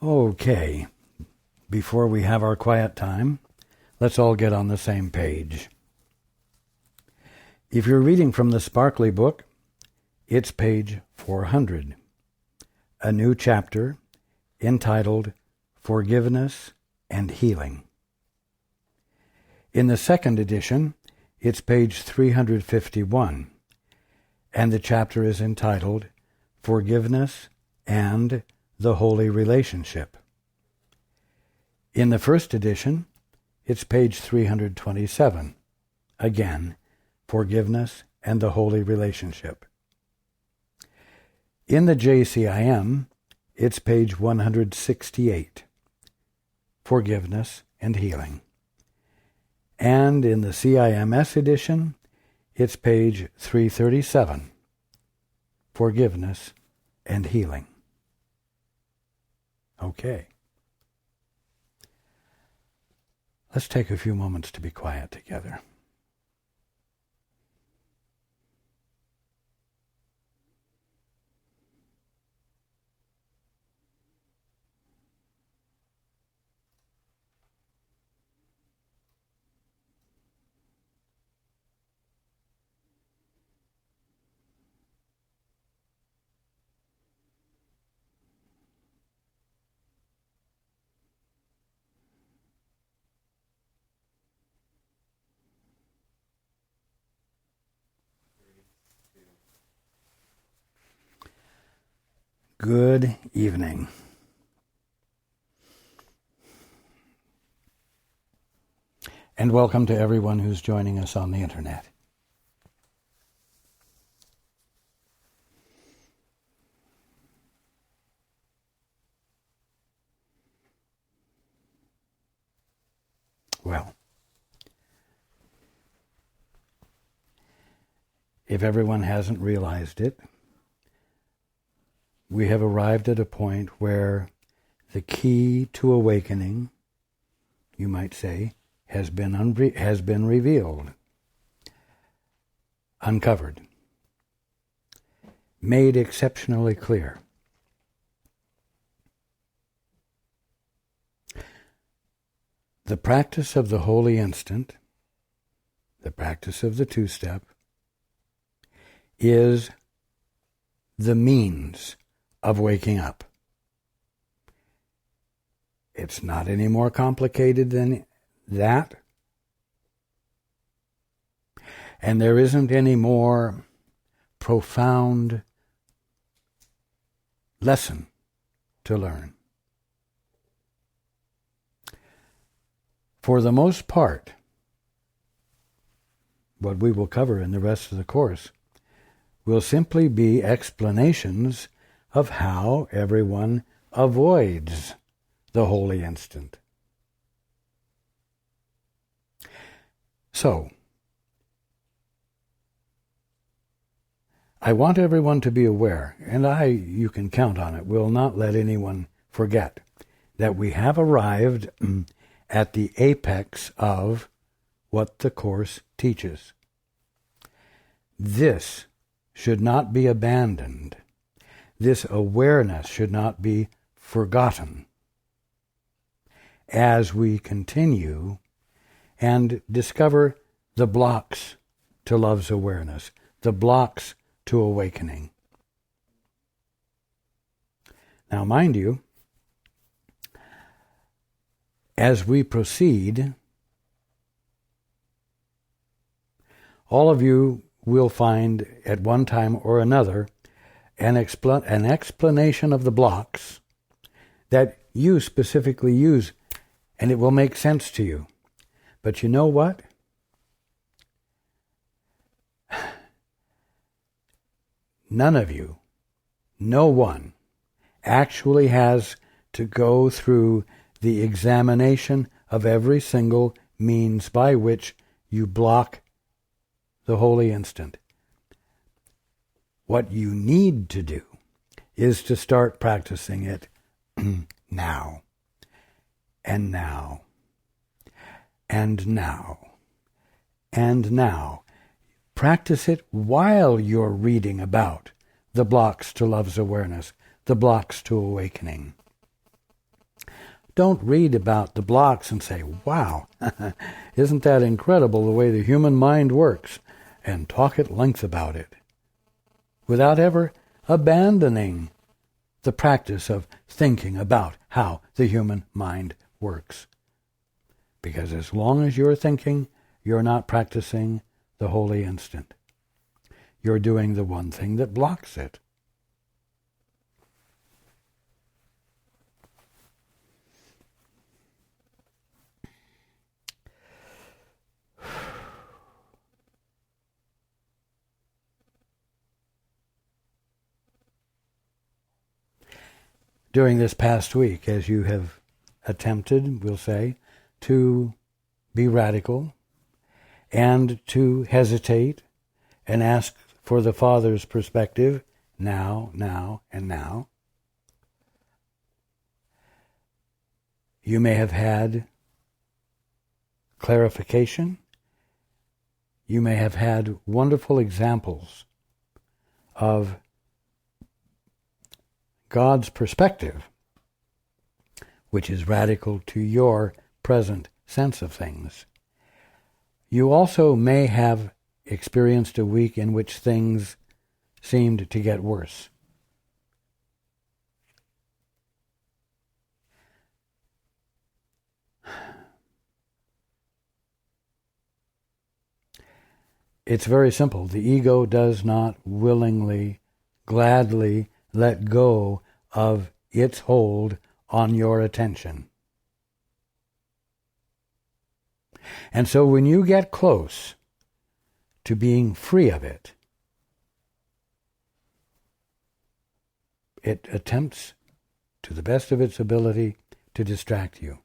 Okay, before we have our quiet time, let's all get on the same page. If you're reading from the Sparkly book, it's page 400, a new chapter entitled Forgiveness and Healing. In the second edition, it's page 351, and the chapter is entitled Forgiveness and the Holy Relationship. In the first edition, it's page 327, again, Forgiveness and the Holy Relationship. In the JCIM, it's page 168, Forgiveness and Healing. And in the CIMS edition, it's page 337, Forgiveness and Healing. Okay. Let's take a few moments to be quiet together. Good evening. And welcome to everyone who's joining us on the internet. Well, if everyone hasn't realized it, we have arrived at a point where the key to awakening, you might say, has been revealed, uncovered, made exceptionally clear. The practice of the holy instant, the practice of the two-step, is the means of waking up. It's not any more complicated than that. And there isn't any more profound lesson to learn. For the most part, what we will cover in the rest of the course will simply be explanations of how everyone avoids the holy instant. So, I want everyone to be aware, and you can count on it, will not let anyone forget that we have arrived at the apex of what the Course teaches. This should not be abandoned. This awareness should not be forgotten as we continue and discover the blocks to love's awareness, the blocks to awakening. Now, mind you, as we proceed, all of you will find at one time or another an explanation of the blocks that you specifically use, and it will make sense to you. But you know what? None of you, no one, actually has to go through the examination of every single means by which you block the holy instant. What you need to do is to start practicing it now, and now, and now, and now. Practice it while you're reading about the blocks to love's awareness, the blocks to awakening. Don't read about the blocks and say, wow, isn't that incredible the way the human mind works, and talk at length about it, without ever abandoning the practice of thinking about how the human mind works. Because as long as you're thinking, you're not practicing the holy instant. You're doing the one thing that blocks it. During this past week, as you have attempted, we'll say, to be radical and to hesitate and ask for the Father's perspective now, and now, you may have had clarification. You may have had wonderful examples of God's perspective, which is radical to your present sense of things. You also may have experienced a week in which things seemed to get worse. It's very simple. The ego does not willingly, gladly let go of its hold on your attention. And so when you get close to being free of it, it attempts, to the best of its ability, to distract you.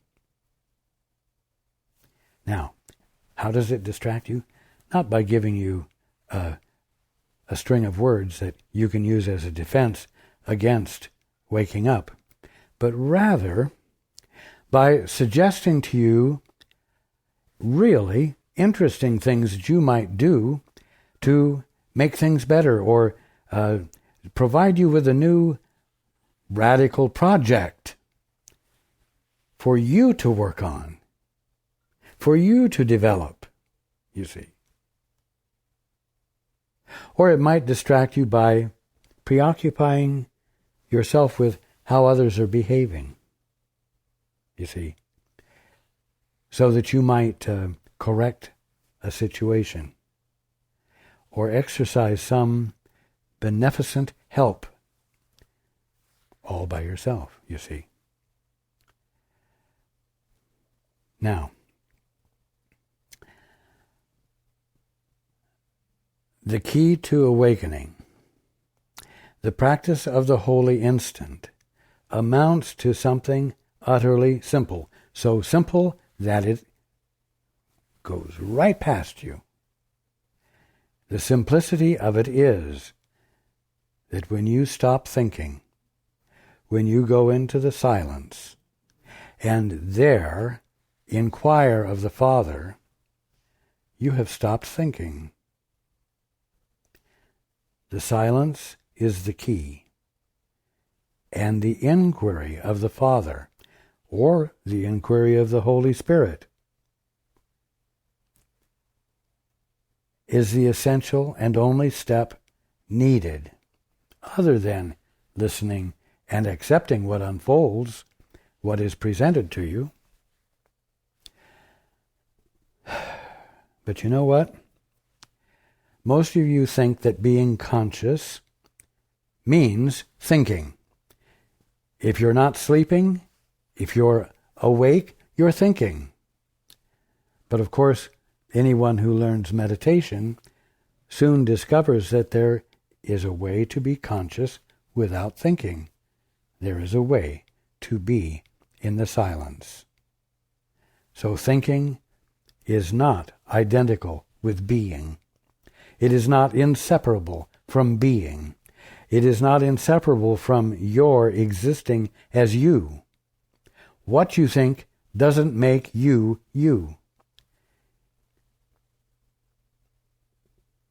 Now, how does it distract you? Not by giving you a string of words that you can use as a defense against waking up, but rather by suggesting to you really interesting things that you might do to make things better, or provide you with a new radical project for you to work on, for you to develop, you see. Or it might distract you by preoccupying yourself with how others are behaving, you see, so that you might correct a situation or exercise some beneficent help all by yourself, you see. Now, the key to awakening, the practice of the holy instant, amounts to something utterly simple. So simple that it goes right past you. The simplicity of it is that when you stop thinking, when you go into the silence, and there inquire of the Father, you have stopped thinking. The silence is the key, and the inquiry of the Father, or the inquiry of the Holy Spirit, is the essential and only step needed, other than listening and accepting what unfolds, what is presented to you. But you know what? Most of you think that being conscious means thinking. If you're not sleeping, if you're awake, you're thinking. But of course, anyone who learns meditation soon discovers that there is a way to be conscious without thinking. There is a way to be in the silence. So thinking is not identical with being. It is not inseparable from being. It is not inseparable from your existing as you. What you think doesn't make you you.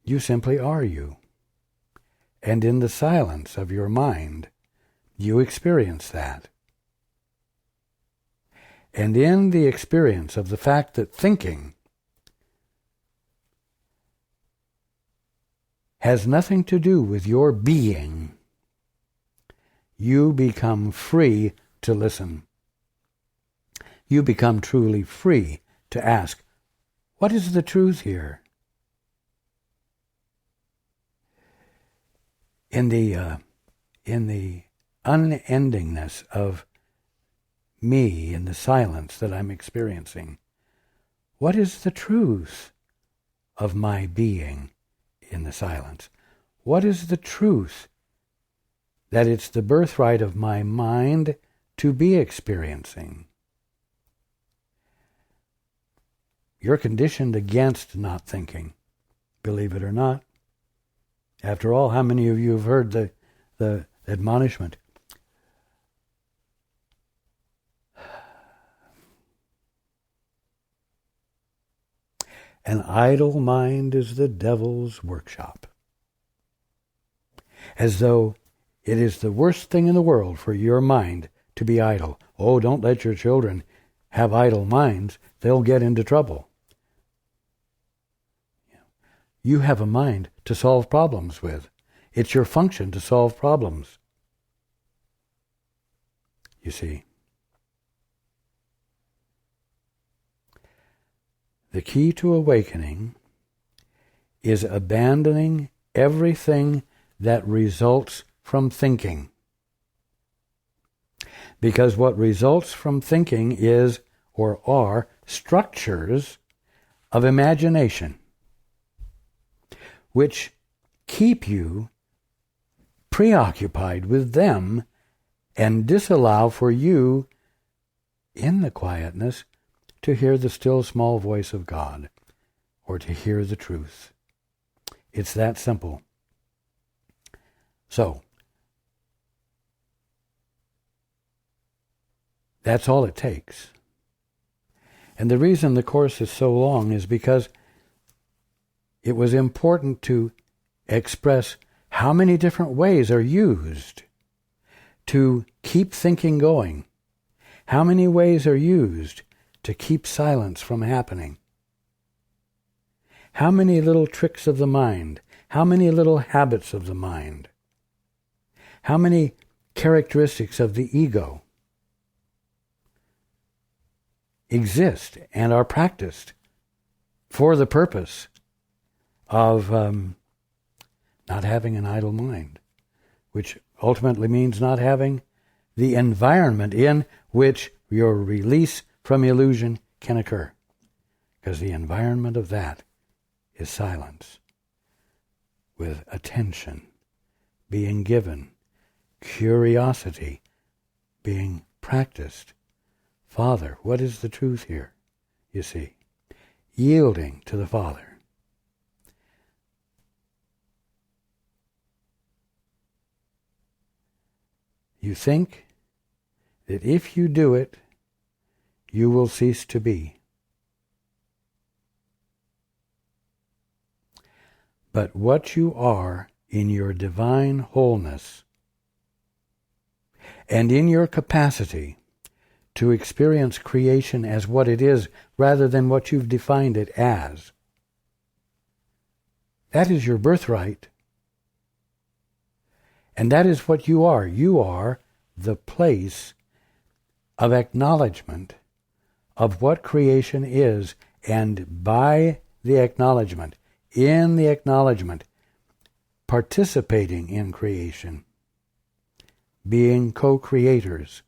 You simply are you. And in the silence of your mind, you experience that. And in the experience of the fact that thinking has nothing to do with your being, you become free to listen. You become truly free to ask, what is the truth here? In the unendingness of me, in the silence that I'm experiencing, what is the truth of my being in the silence? What is the truth that it's the birthright of my mind to be experiencing? You're conditioned against not thinking, believe it or not. After all, how many of you have heard the admonishment? An idle mind is the devil's workshop. As though it is the worst thing in the world for your mind to be idle. Oh, don't let your children have idle minds. They'll get into trouble. You have a mind to solve problems with. It's your function to solve problems. You see. The key to awakening is abandoning everything that results from thinking. Because what results from thinking is, or are, structures of imagination, which keep you preoccupied with them and disallow for you, in the quietness, to hear the still small voice of God, or to hear the truth. It's that simple. So, that's all it takes. And the reason the course is so long is because it was important to express how many different ways are used to keep thinking going. How many ways are used to keep silence from happening? How many little tricks of the mind? How many little habits of the mind? How many characteristics of the ego exist and are practiced for the purpose of not having an idle mind, which ultimately means not having the environment in which your release from illusion can occur. Because the environment of that is silence, with attention being given, curiosity being practiced. Father, what is the truth here? You see, yielding to the Father. You think that if you do it, you will cease to be. But what you are in your divine wholeness and in your capacity to experience creation as what it is rather than what you've defined it as, that is your birthright. And that is what you are. You are the place of acknowledgement of what creation is, and by the acknowledgement, in the acknowledgement, participating in creation, being co-creators,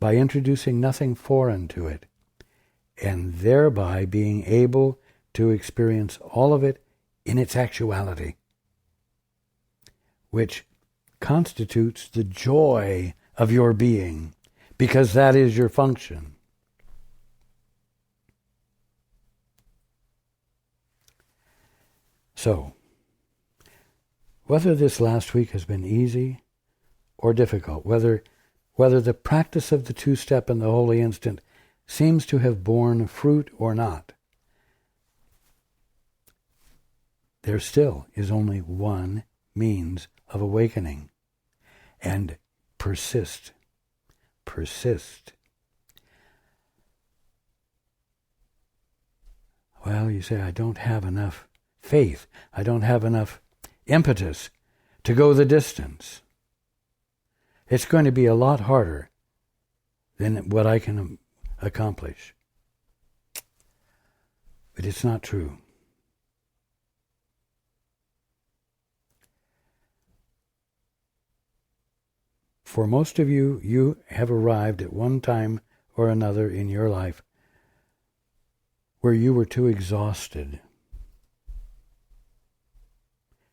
by introducing nothing foreign to it, and thereby being able to experience all of it in its actuality, which constitutes the joy of your being, because that is your function. So, whether this last week has been easy or difficult, whether the practice of the two-step and the holy instant seems to have borne fruit or not, there still is only one means of awakening. And persist. Well, you say, I don't have enough faith. I don't have enough impetus to go the distance. It's going to be a lot harder than what I can accomplish. But it's not true. For most of you, you have arrived at one time or another in your life where you were too exhausted.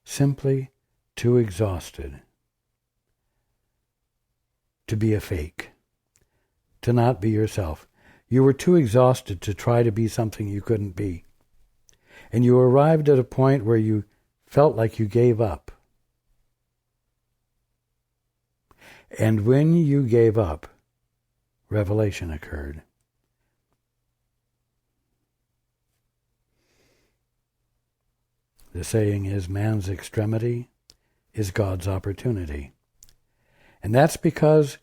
Simply too exhausted to be a fake, to not be yourself. You were too exhausted to try to be something you couldn't be. And you arrived at a point where you felt like you gave up. And when you gave up, revelation occurred. The saying is, man's extremity is God's opportunity. And that's because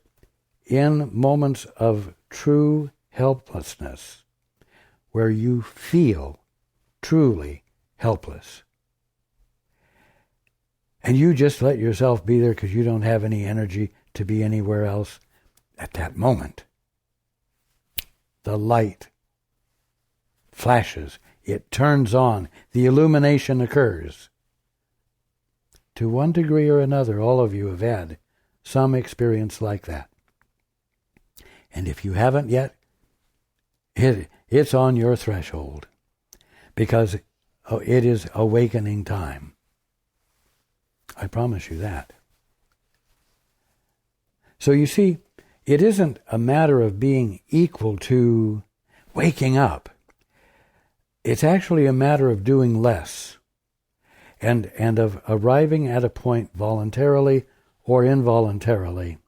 in moments of true helplessness, where you feel truly helpless, and you just let yourself be there because you don't have any energy to be anywhere else, at that moment, the light flashes. It turns on. The illumination occurs. To one degree or another, all of you have had some experience like that. And if you haven't yet, it's on your threshold, because it is awakening time. I promise you that. So you see, it isn't a matter of being equal to waking up. It's actually a matter of doing less and of arriving at a point voluntarily or involuntarily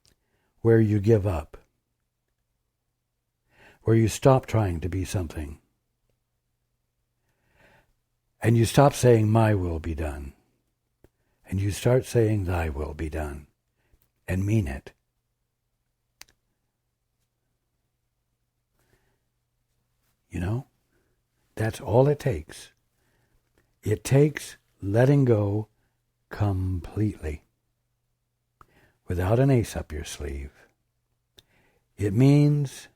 where you give up, where you stop trying to be something, and you stop saying, my will be done, and you start saying, thy will be done, and mean it. You know, that's all it takes. It takes letting go completely, without an ace up your sleeve. It means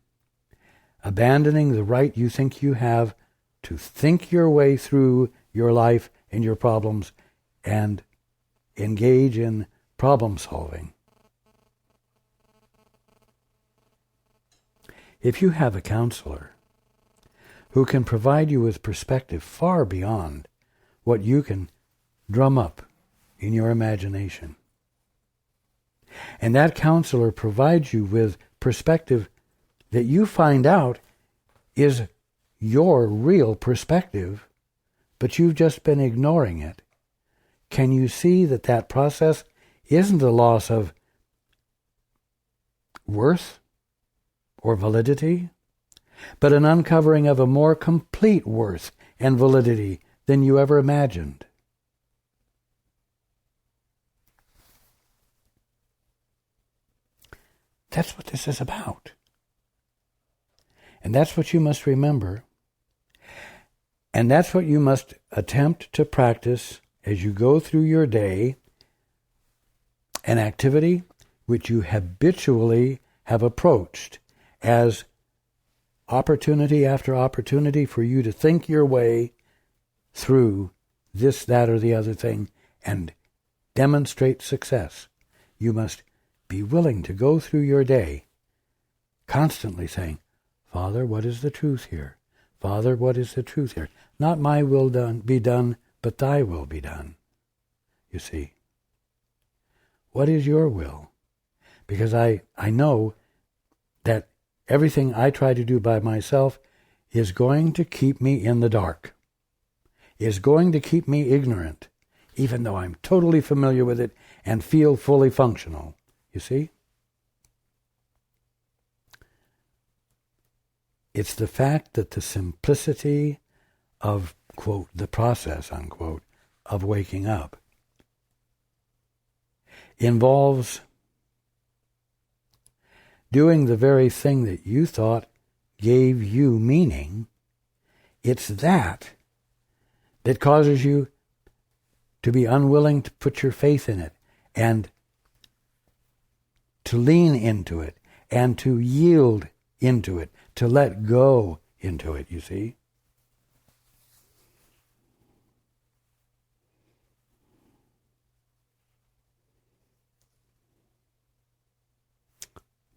abandoning the right you think you have to think your way through your life and your problems and engage in problem solving. If you have a counselor who can provide you with perspective far beyond what you can drum up in your imagination, and that counselor provides you with perspective that you find out is your real perspective, but you've just been ignoring it, can you see that that process isn't a loss of worth or validity, but an uncovering of a more complete worth and validity than you ever imagined? That's what this is about. And that's what you must remember. And that's what you must attempt to practice as you go through your day, an activity which you habitually have approached as opportunity after opportunity for you to think your way through this, that, or the other thing and demonstrate success. You must be willing to go through your day constantly saying, Father, what is the truth here? Father, what is the truth here? Not my will be done, but thy will be done. You see. What is your will? Because I know that everything I try to do by myself is going to keep me in the dark, is going to keep me ignorant, even though I'm totally familiar with it and feel fully functional. You see? It's the fact that the simplicity of, quote, the process, unquote, of waking up involves doing the very thing that you thought gave you meaning it's that causes you to be unwilling to put your faith in it and to lean into it and to yield into it, to let go into it, you see?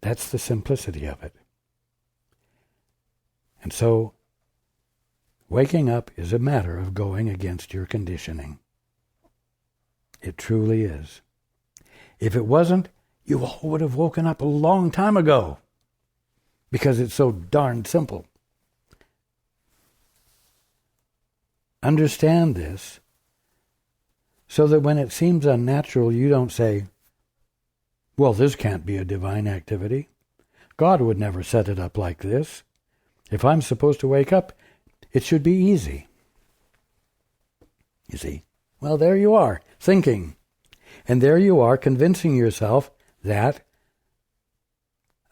That's the simplicity of it. And so, waking up is a matter of going against your conditioning. It truly is. If it wasn't, you all would have woken up a long time ago, because it's so darn simple. Understand this, so that when it seems unnatural, you don't say, well, this can't be a divine activity. God would never set it up like this. If I'm supposed to wake up, it should be easy. You see? Well, there you are, thinking. And there you are, convincing yourself that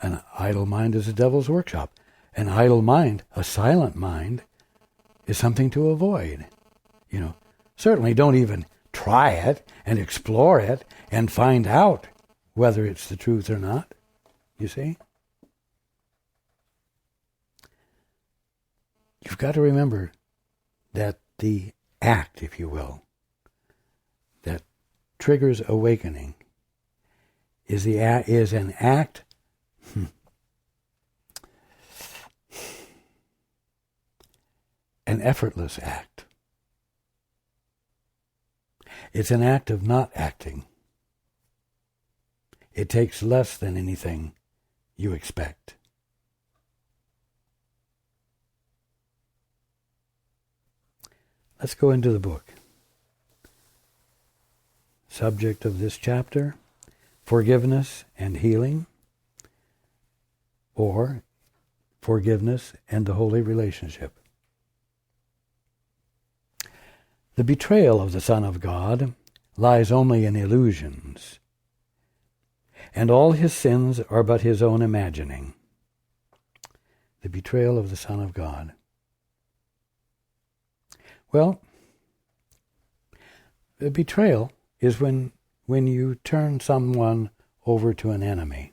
an idle mind is a devil's workshop. An idle mind, a silent mind, is something to avoid. Certainly don't even try it and explore it and find out whether it's the truth or not. You see? You've got to remember that the act, if you will, that triggers awakening is an act an effortless act. It's an act of not acting. It takes less than anything you expect. Let's go into the book. Subject of this chapter, forgiveness and healing, or forgiveness and the holy relationship. The betrayal of the Son of God lies only in illusions, and all his sins are but his own imagining. The betrayal of the Son of God. Well, the betrayal is when you turn someone over to an enemy.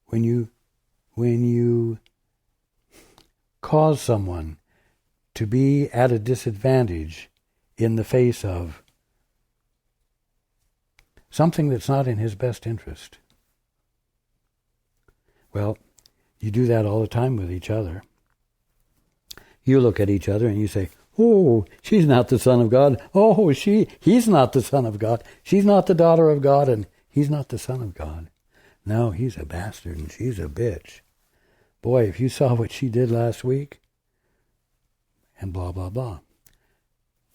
When you cause someone to be at a disadvantage in the face of something that's not in his best interest. Well, you do that all the time with each other. You look at each other and you say, oh, she's not the Son of God. Oh, he's not the Son of God. She's not the daughter of God, and he's not the Son of God. No, he's a bastard and she's a bitch. Boy, if you saw what she did last week, and blah, blah, blah.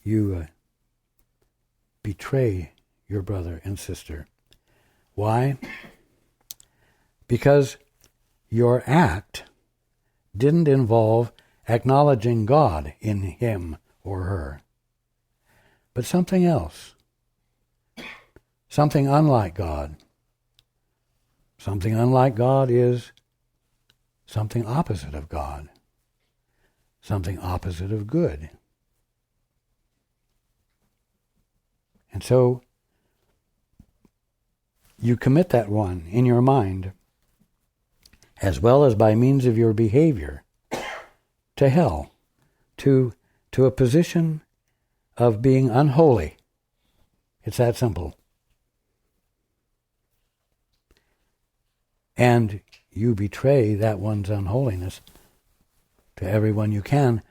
You betray your brother and sister. Why? Because your act didn't involve acknowledging God in him or her, but something else. Something unlike God. Something unlike God is something opposite of God. Something opposite of good. And so you commit that one in your mind, as well as by means of your behavior, to hell, to a position of being unholy. It's that simple. And you betray that one's unholiness to everyone you can,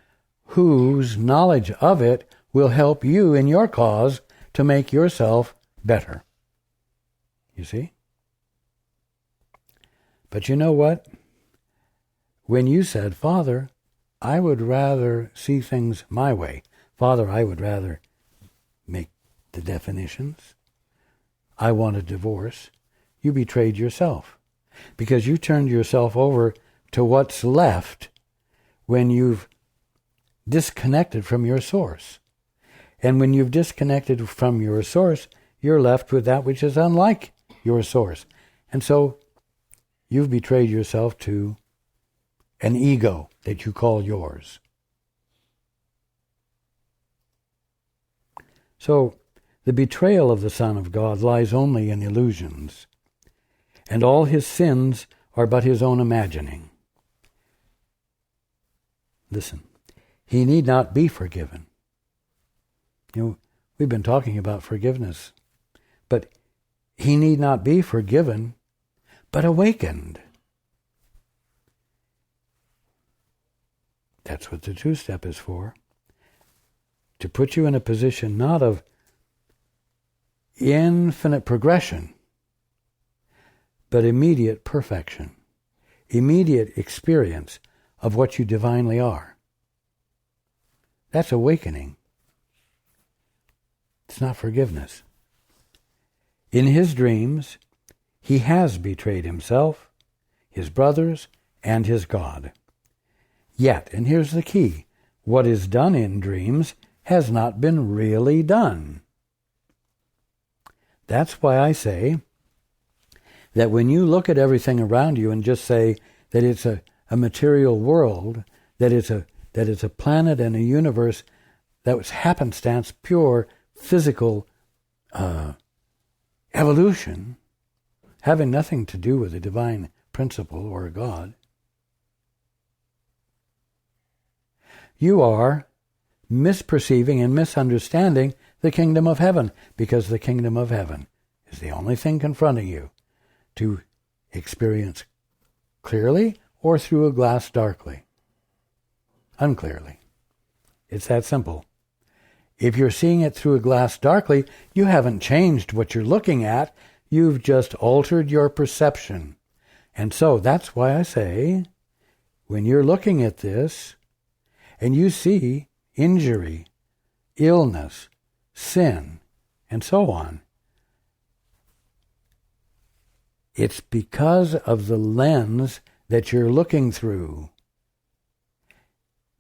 whose knowledge of it will help you in your cause to make yourself better. You see? But you know what? When you said, Father, I would rather see things my way. Father, I would rather make the definitions. I want a divorce. You betrayed yourself, because you turned yourself over to what's left when you've disconnected from your source. And when you've disconnected from your source, you're left with that which is unlike your source. And so you've betrayed yourself to an ego that you call yours. So, the betrayal of the Son of God lies only in illusions, and all his sins are but his own imagining. Listen, he need not be forgiven. We've been talking about forgiveness, but he need not be forgiven, but awakened. That's what the two-step is for. To put you in a position not of infinite progression, but immediate perfection, immediate experience of what you divinely are. That's awakening. It's not forgiveness. In his dreams, he has betrayed himself, his brothers, and his God. Yet, and here's the key, what is done in dreams has not been really done. That's why I say that when you look at everything around you and just say that it's a material world, that it's a planet and a universe that was happenstance, pure physical evolution, having nothing to do with a divine principle or a God, you are misperceiving and misunderstanding the kingdom of heaven, because the kingdom of heaven is the only thing confronting you to experience clearly or through a glass darkly, unclearly. It's that simple. If you're seeing it through a glass darkly, you haven't changed what you're looking at, you've just altered your perception. And so that's why I say, when you're looking at this, and you see injury, illness, sin, and so on, it's because of the lens that you're looking through.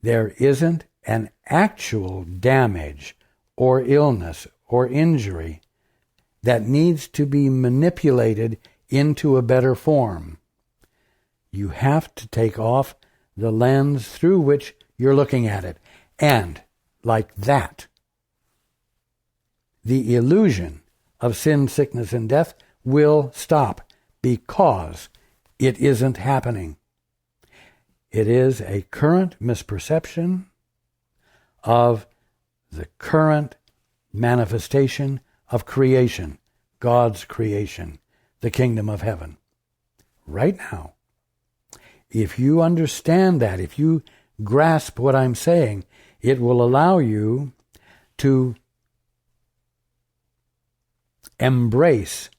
There isn't an actual damage or illness or injury that needs to be manipulated into a better form. You have to take off the lens through which you're looking at it. And, like that, the illusion of sin, sickness, and death will stop, because it isn't happening. It is a current misperception of the current manifestation of creation, God's creation, the kingdom of heaven. Right now, if you understand that, if you grasp what I'm saying, it will allow you to embrace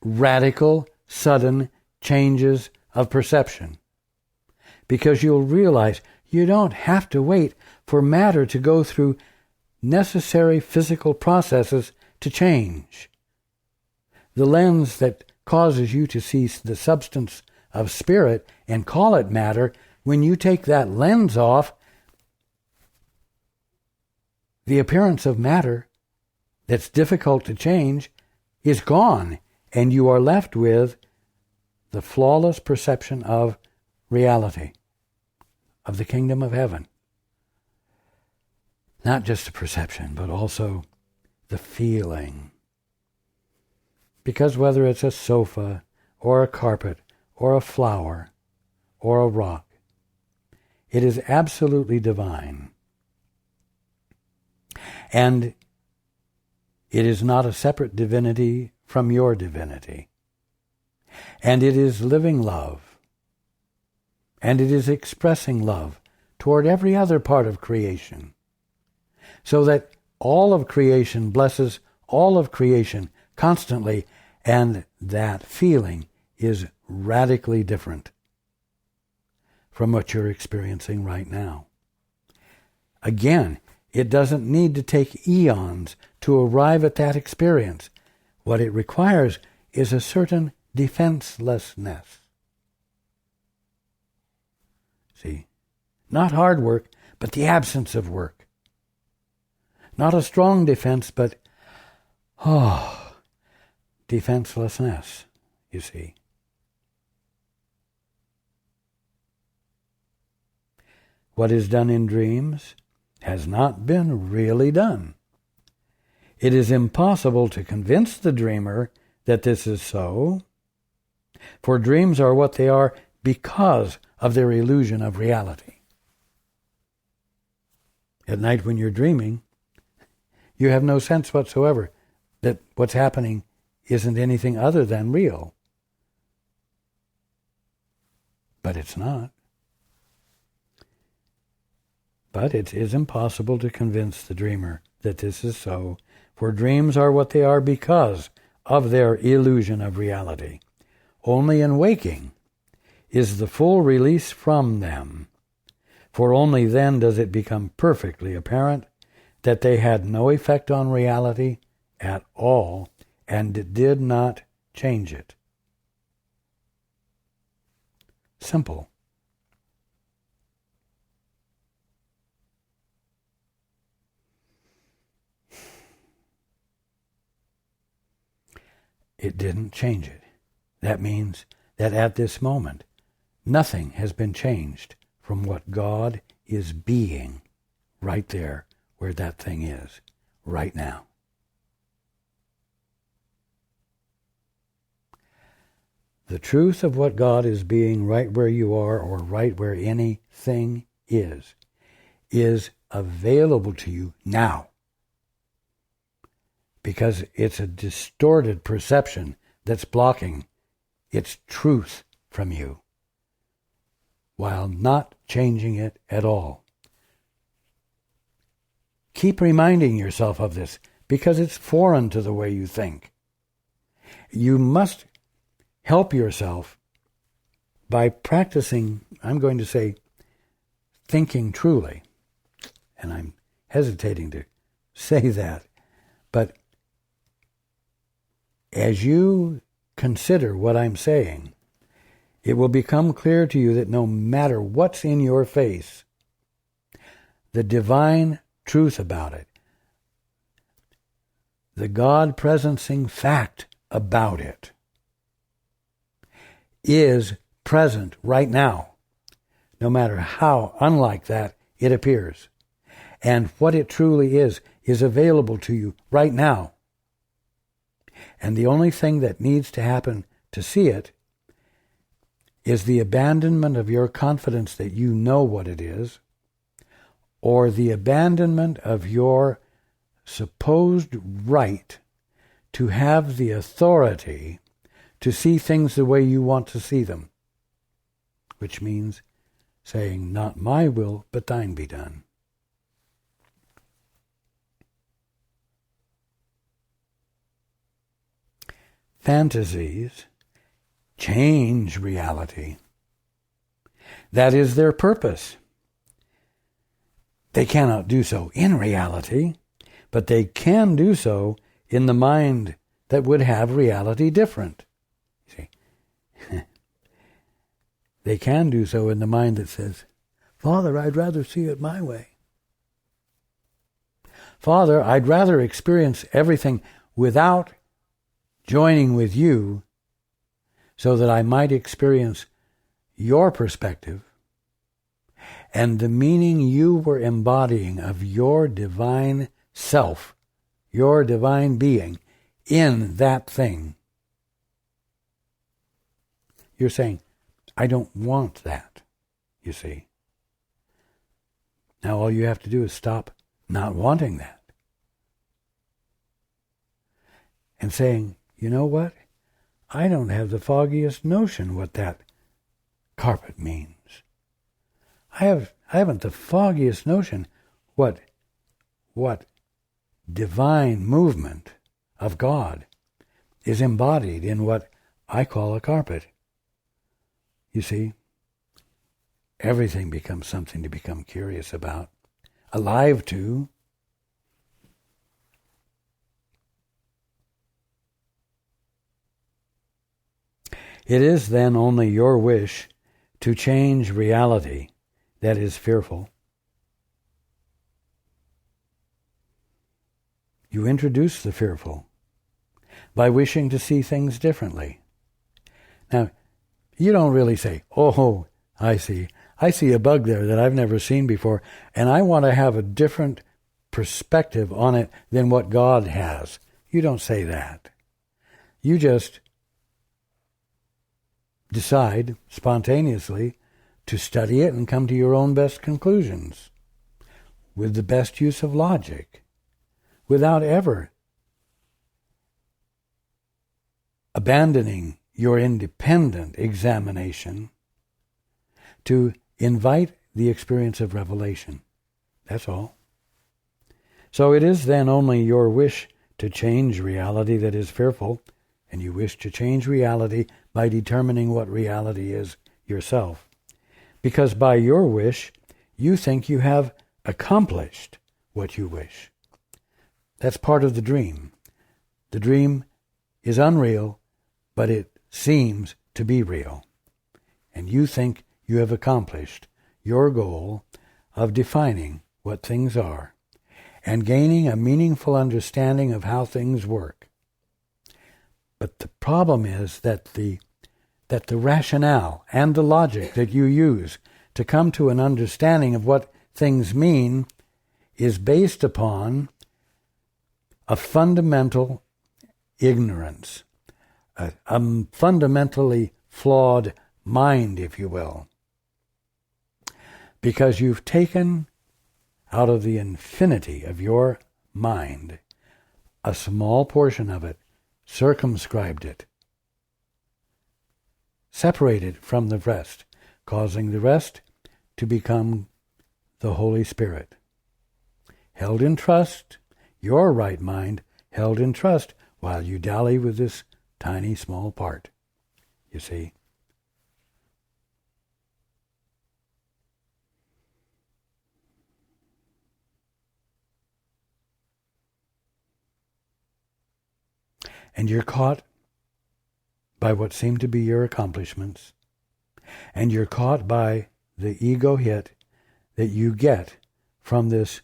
radical, sudden changes of perception. Because you'll realize you don't have to wait for matter to go through necessary physical processes to change. The lens that causes you to see the substance of spirit and call it matter, when you take that lens off, the appearance of matter that's difficult to change is gone, and you are left with the flawless perception of reality, of the kingdom of heaven. Not just a perception, but also the feeling. Because whether it's a sofa, or a carpet, or a flower, or a rock, it is absolutely divine. And it is not a separate divinity from your divinity. And it is living love. And it is expressing love toward every other part of creation. So that all of creation blesses all of creation constantly, and that feeling is radically different from what you're experiencing right now. Again, it doesn't need to take eons to arrive at that experience. What it requires is a certain defenselessness. See? Not hard work, but the absence of work. Not a strong defense, but, defenselessness, you see. what is done in dreams has not been really done. It is impossible to convince the dreamer that this is so, for dreams are what they are because of their illusion of reality. At night when you're dreaming, you have no sense whatsoever that what's happening isn't anything other than real. But it's not. But it is impossible to convince the dreamer that this is so, for dreams are what they are because of their illusion of reality. Only in waking is the full release from them, for only then does it become perfectly apparent that they had no effect on reality at all and did not change it. Simple. It didn't change it. That means that at this moment, nothing has been changed from what God is being right there where that thing is, right now. The truth of what God is being right where you are or right where anything is available to you now. Because it's a distorted perception that's blocking its truth from you, while not changing it at all. Keep reminding yourself of this, because it's foreign to the way you think. You must help yourself by practicing, I'm going to say, thinking truly. And I'm hesitating to say that, but as you consider what I'm saying, it will become clear to you that no matter what's in your face, the divine truth about it, the God-presencing fact about it, is present right now, no matter how unlike that it appears. And what it truly is available to you right now. And the only thing that needs to happen to see it is the abandonment of your confidence that you know what it is, or the abandonment of your supposed right to have the authority to see things the way you want to see them, which means saying, not my will, but thine be done. Fantasies change reality. That is their purpose. They cannot do so in reality, but they can do so in the mind that would have reality different. See, they can do so in the mind that says, Father, I'd rather see it my way. Father, I'd rather experience everything without joining with you so that I might experience your perspective and the meaning you were embodying of your divine self, your divine being in that thing. You're saying, I don't want that, you see. Now all you have to do is stop not wanting that and saying, you know what? I don't have the foggiest notion what that carpet means. I haven't the foggiest notion what divine movement of God is embodied in what I call a carpet. You see, everything becomes something to become curious about, alive to. It is then only your wish to change reality that is fearful. You introduce the fearful by wishing to see things differently. Now, you don't really say, oh, I see, I see a bug there that I've never seen before, and I want to have a different perspective on it than what God has. You don't say that. You just decide spontaneously to study it and come to your own best conclusions with the best use of logic, without ever abandoning your independent examination to invite the experience of revelation. That's all. So it is then only your wish to change reality that is fearful, and you wish to change reality by determining what reality is yourself. Because by your wish, you think you have accomplished what you wish. That's part of the dream. The dream is unreal, but it seems to be real. And you think you have accomplished your goal of defining what things are and gaining a meaningful understanding of how things work. But the problem is that the rationale and the logic that you use to come to an understanding of what things mean is based upon a fundamental ignorance, a fundamentally flawed mind, if you will. Because you've taken out of the infinity of your mind a small portion of it, circumscribed it, separated from the rest, causing the rest to become the Holy Spirit. Held in trust, your right mind held in trust while you dally with this tiny small part. You see? And you're caught by what seem to be your accomplishments, and you're caught by the ego hit that you get from this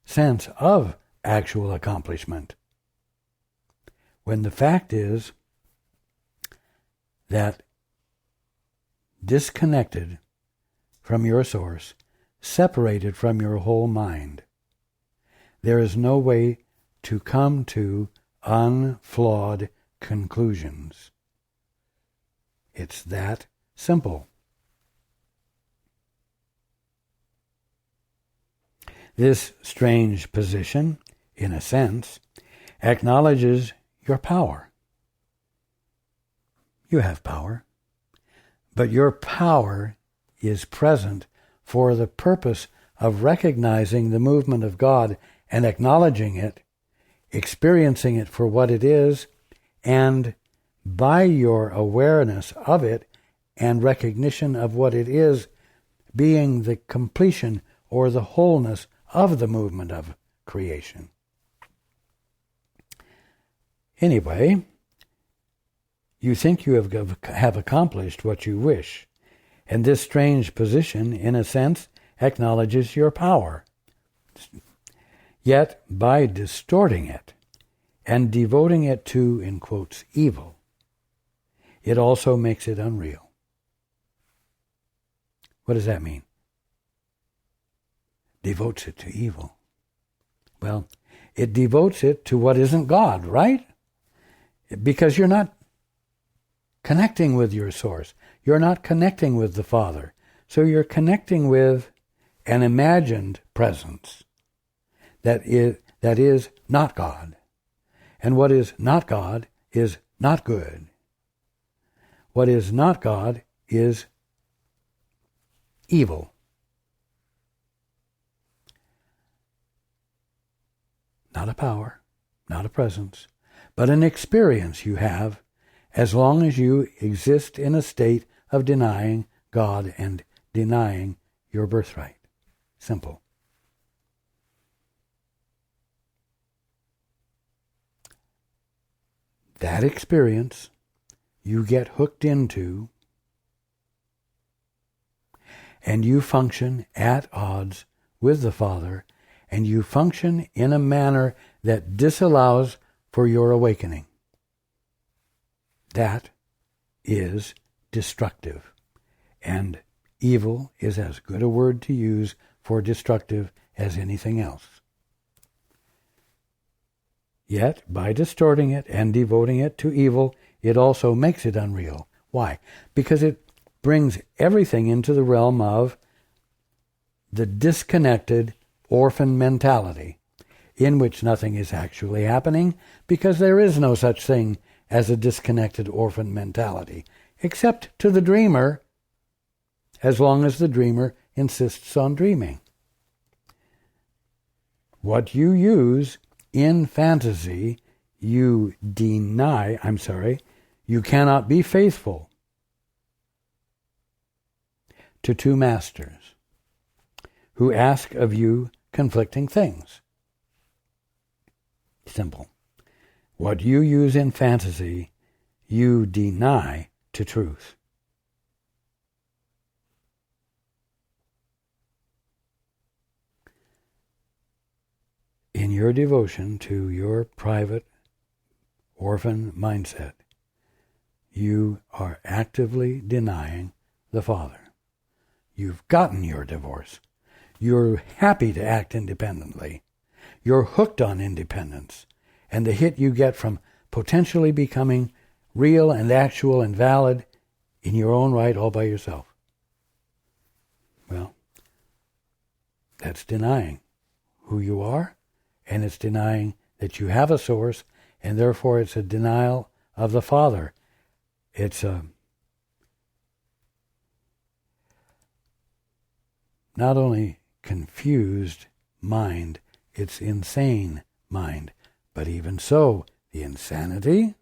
sense of actual accomplishment. When the fact is that disconnected from your source, separated from your whole mind, there is no way to come to unflawed conclusions. It's that simple. This strange position, in a sense, acknowledges your power. You have power, but your power is present for the purpose of recognizing the movement of God and acknowledging it, experiencing it for what it is, and by your awareness of it and recognition of what it is, being the completion or the wholeness of the movement of creation. Anyway, you think you have accomplished what you wish, and this strange position, in a sense, acknowledges your power. Yet, by distorting it and devoting it to, in quotes, evil, it also makes it unreal. What does that mean? Devotes it to evil. Well, it devotes it to what isn't God, right? Because you're not connecting with your source. You're not connecting with the Father. So you're connecting with an imagined presence that is not God. And what is not God is not good. What is not God is evil. Not a power, not a presence, but an experience you have as long as you exist in a state of denying God and denying your birthright. Simple. That experience you get hooked into, and you function at odds with the Father, and you function in a manner that disallows for your awakening. That is destructive and Evil is as good a word to use for destructive as anything else. Yet, by distorting it and devoting it to evil, it also makes it unreal. Why? Because it brings everything into the realm of the disconnected orphan mentality, in which nothing is actually happening, because there is no such thing as a disconnected orphan mentality, except to the dreamer, as long as the dreamer insists on dreaming. What you use in fantasy, you cannot be faithful to two masters who ask of you conflicting things. Simple. What you use in fantasy, you deny to truth. In your devotion to your private orphan mindset, you are actively denying the Father. You've gotten your divorce. You're happy to act independently. You're hooked on independence and the hit you get from potentially becoming real and actual and valid in your own right all by yourself. Well, that's denying who you are, and it's denying that you have a source, and therefore it's a denial of the Father. It's a not only confused mind, it's insane mind. But even so, the insanity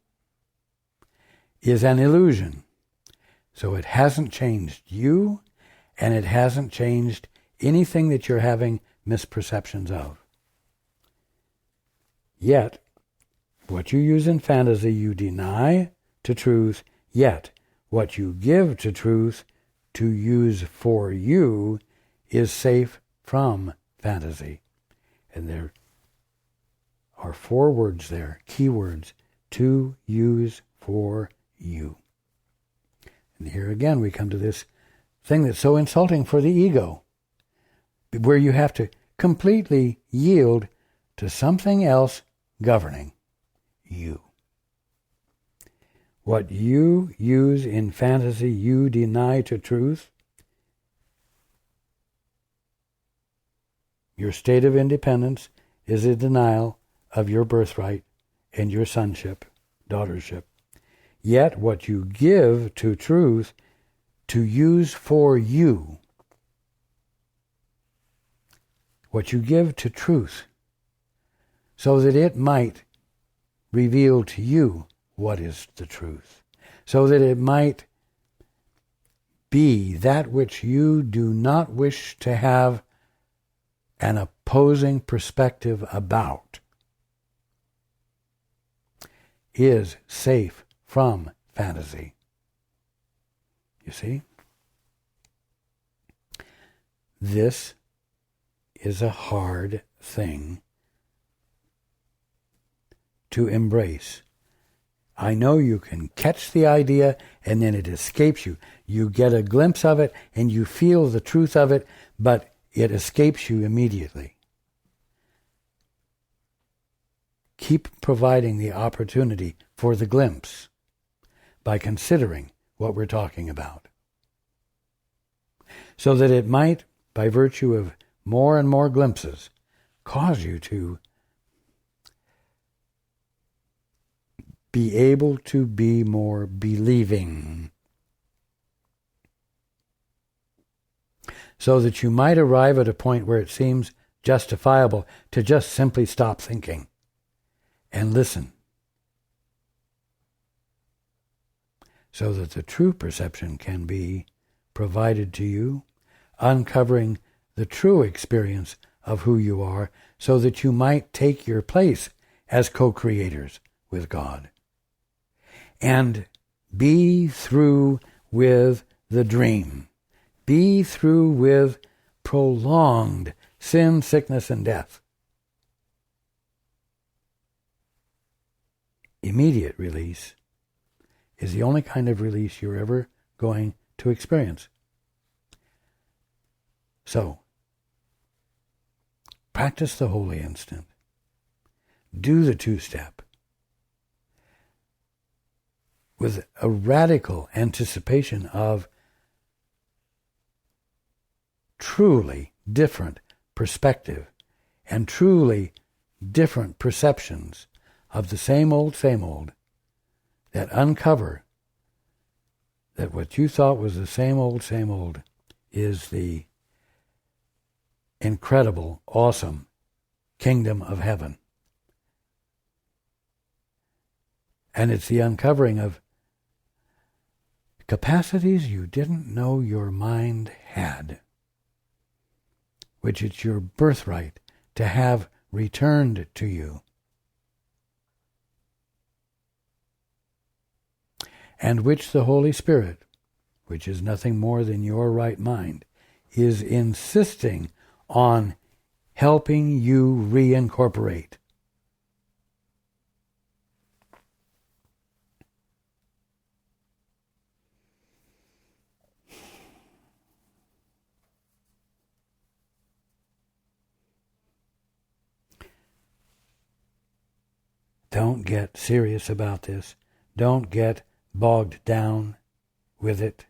is an illusion. So it hasn't changed you, and it hasn't changed anything that you're having misperceptions of. Yet, what you use in fantasy you deny to truth, yet what you give to truth to use for you is safe from fantasy. And there are 4 words there, key words, to use for you. And here again we come to this thing that's so insulting for the ego, where you have to completely yield to something else governing you. What you use in fantasy, you deny to truth. Your state of independence is a denial of your birthright and your sonship, daughtership. Yet what you give to truth to use for you, what you give to truth, so that it might reveal to you what is the truth, so that it might be that which you do not wish to have an opposing perspective about, is safe from fantasy. You see? This is a hard thing to embrace. I know you can catch the idea and then it escapes you. You get a glimpse of it and you feel the truth of it, but it escapes you immediately. Keep providing the opportunity for the glimpse by considering what we're talking about, so that it might, by virtue of more and more glimpses, cause you to be able to be more believing, so that you might arrive at a point where it seems justifiable to just simply stop thinking and listen, so that the true perception can be provided to you, uncovering the true experience of who you are, so that you might take your place as co-creators with God and be through with the dream. Be through with prolonged sin, sickness, and death. Immediate release is the only kind of release you're ever going to experience. So, practice the holy instant. Do the two-step with a radical anticipation of truly different perspective and truly different perceptions of the same old, that uncover that what you thought was the same old is the incredible, awesome kingdom of heaven. And it's the uncovering of capacities you didn't know your mind had, which it's your birthright to have returned to you. And which the Holy Spirit, which is nothing more than your right mind, is insisting on helping you reincorporate. Don't get serious about this. Don't get bogged down with it.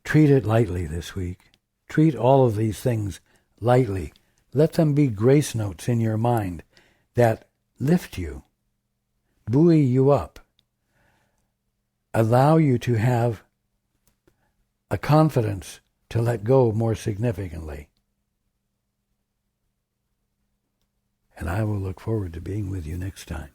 Treat it lightly this week. Treat all of these things lightly. Let them be grace notes in your mind that lift you, buoy you up, allow you to have a confidence to let go more significantly. And I will look forward to being with you next time.